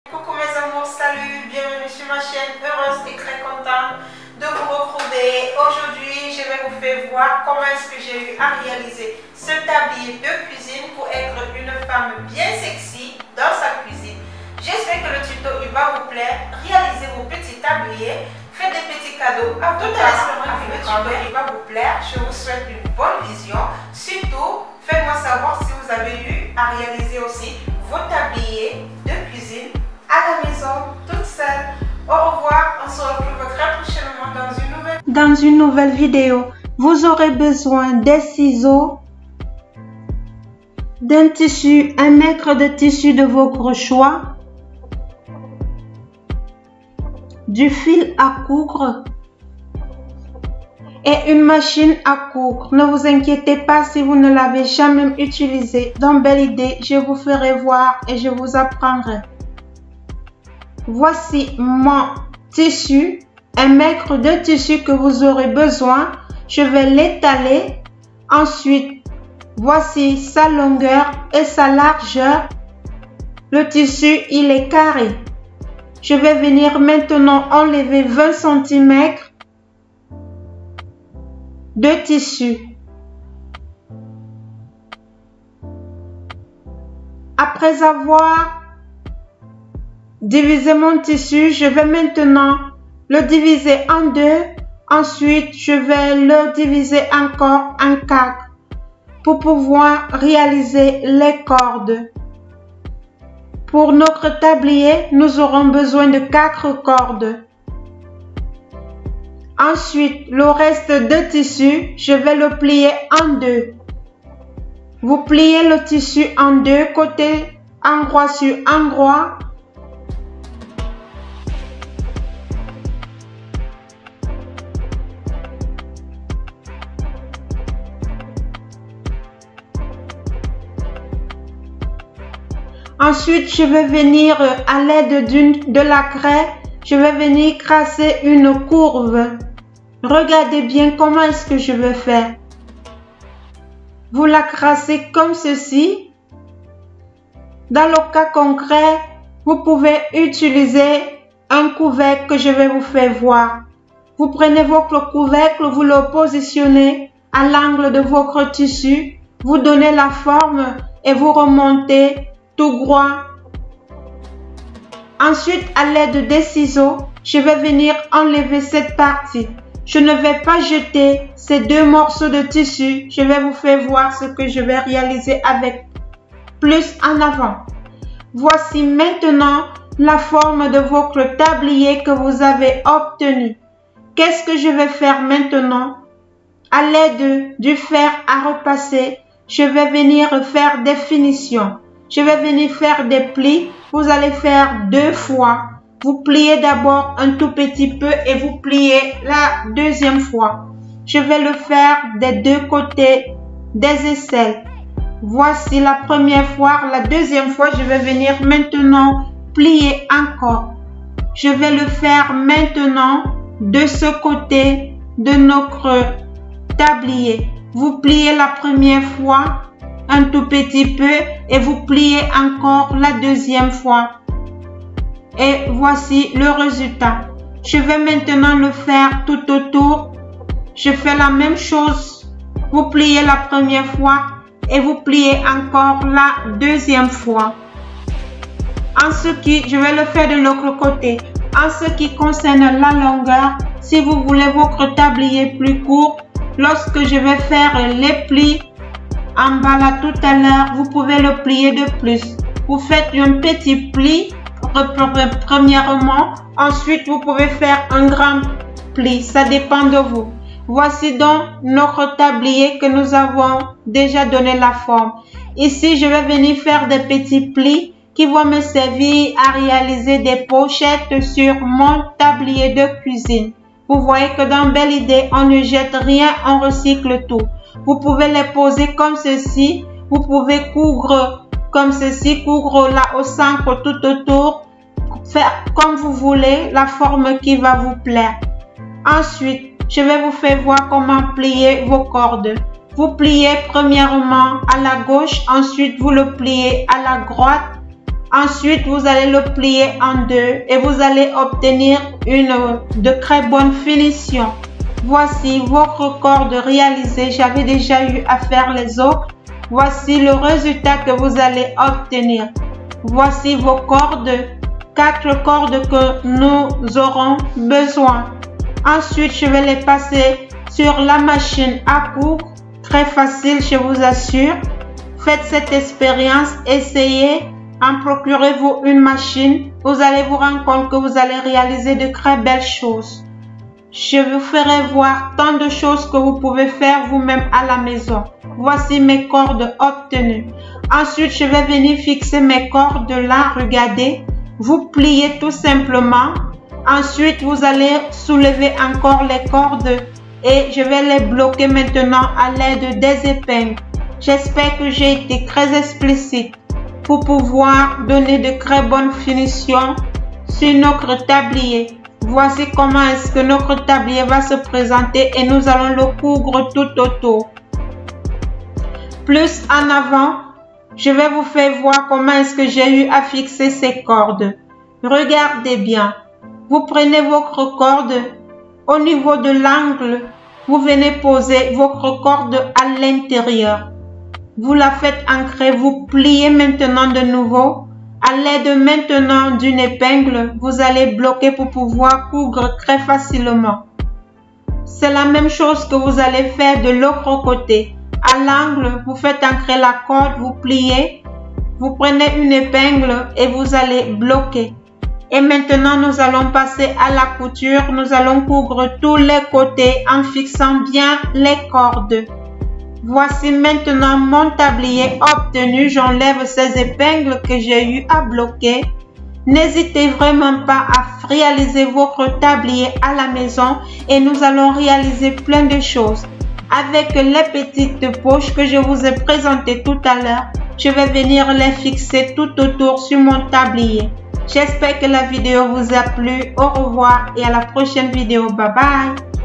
Coucou mes amours, salut, bienvenue sur ma chaîne, heureuse et très contente de vous retrouver. Aujourd'hui, je vais vous faire voir comment est-ce que j'ai eu à réaliser ce tablier de cuisine pour être une femme bien sexy dans sa cuisine. J'espère que le tuto il va vous plaire. Réalisez vos petits tabliers, faites des petits cadeaux à tout à l'espérant que le tuto il va vous plaire. Je vous souhaite une bonne vision. Surtout, faites-moi savoir si vous avez eu à réaliser aussi vos tabliers de cuisine à la maison, toute seule. Au revoir, on se retrouve très prochainement dans une nouvelle vidéo. Vous aurez besoin des ciseaux, d'un tissu, 1 mètre de tissu de votre choix, du fil à coudre et une machine à coudre. Ne vous inquiétez pas si vous ne l'avez jamais utilisé. Dans Belle Idée, je vous ferai voir et je vous apprendrai. Voici mon tissu, 1 mètre de tissu que vous aurez besoin. Je vais l'étaler. Ensuite, voici sa longueur et sa largeur. Le tissu, il est carré. Je vais venir maintenant enlever 20 cm de tissu. Après avoir diviser mon tissu, je vais maintenant le diviser en 2. Ensuite, je vais le diviser encore en 4 pour pouvoir réaliser les cordes. Pour notre tablier, nous aurons besoin de 4 cordes. Ensuite, le reste de tissu, je vais le plier en 2. Vous pliez le tissu en 2 côtés, endroit sur endroit. Ensuite, je vais venir à l'aide de la craie, je vais venir tracer une courbe. Regardez bien comment est-ce que je vais faire. Vous la tracez comme ceci. Dans le cas concret, vous pouvez utiliser un couvercle que je vais vous faire voir. Vous prenez votre couvercle, vous le positionnez à l'angle de votre tissu, vous donnez la forme et vous remontez tout droit. Ensuite, à l'aide des ciseaux, je vais venir enlever cette partie. Je ne vais pas jeter ces 2 morceaux de tissu. Je vais vous faire voir ce que je vais réaliser avec plus en avant. Voici maintenant la forme de votre tablier que vous avez obtenu. Qu'est-ce que je vais faire maintenant? À l'aide du fer à repasser, je vais venir faire des finitions. Je vais venir faire des plis. Vous allez faire 2 fois. Vous pliez d'abord un tout petit peu et vous pliez la deuxième fois. Je vais le faire des 2 côtés des aisselles. Voici la première fois. La deuxième fois, je vais venir maintenant plier encore. Je vais le faire maintenant de ce côté de notre tablier. Vous pliez la première fois un tout petit peu et vous pliez encore la deuxième fois. Et voici le résultat. Je vais maintenant le faire tout autour. Je fais la même chose. Vous pliez la première fois et vous pliez encore la deuxième fois. Je vais le faire de l'autre côté. En ce qui concerne la longueur, si vous voulez votre tablier plus court, lorsque je vais faire les plis en bas là tout à l'heure, vous pouvez le plier de plus. Vous faites un petit pli premièrement, ensuite vous pouvez faire un grand pli, ça dépend de vous. Voici donc notre tablier que nous avons déjà donné la forme. Ici, je vais venir faire des petits plis qui vont me servir à réaliser des pochettes sur mon tablier de cuisine. Vous voyez que dans Belle Idée, on ne jette rien, on recycle tout. Vous pouvez les poser comme ceci. Vous pouvez coudre comme ceci, coudre là au centre tout autour. Faire comme vous voulez, la forme qui va vous plaire. Ensuite, je vais vous faire voir comment plier vos cordes. Vous pliez premièrement à la gauche, ensuite vous le pliez à la droite. Ensuite, vous allez le plier en deux et vous allez obtenir de très bonne finition. Voici votre corde réalisée. J'avais déjà eu à faire les autres. Voici le résultat que vous allez obtenir. Voici vos cordes, 4 cordes que nous aurons besoin. Ensuite, je vais les passer sur la machine à coudre. Très facile, je vous assure. Faites cette expérience, essayez. Procurez-vous une machine. Vous allez vous rendre compte que vous allez réaliser de très belles choses. Je vous ferai voir tant de choses que vous pouvez faire vous-même à la maison. Voici mes cordes obtenues. Ensuite, je vais venir fixer mes cordes là. Regardez. Vous pliez tout simplement. Ensuite, vous allez soulever encore les cordes et je vais les bloquer maintenant à l'aide des épingles. J'espère que j'ai été très explicite pour pouvoir donner de très bonnes finitions sur notre tablier. Voici comment est-ce que notre tablier va se présenter et nous allons le couvrir tout autour. Plus en avant, je vais vous faire voir comment est-ce que j'ai eu à fixer ces cordes. Regardez bien. Vous prenez votre corde au niveau de l'angle. Vous venez poser votre corde à l'intérieur. Vous la faites ancrer. Vous pliez maintenant de nouveau. À l'aide maintenant d'une épingle, vous allez bloquer pour pouvoir coudre très facilement. C'est la même chose que vous allez faire de l'autre côté. À l'angle, vous faites ancrer la corde, vous pliez. Vous prenez une épingle et vous allez bloquer. Et maintenant, nous allons passer à la couture. Nous allons coudre tous les côtés en fixant bien les cordes. Voici maintenant mon tablier obtenu. J'enlève ces épingles que j'ai eu à bloquer. N'hésitez vraiment pas à réaliser votre tablier à la maison et nous allons réaliser plein de choses. Avec les petites poches que je vous ai présentées tout à l'heure, je vais venir les fixer tout autour sur mon tablier. J'espère que la vidéo vous a plu. Au revoir et à la prochaine vidéo. Bye bye.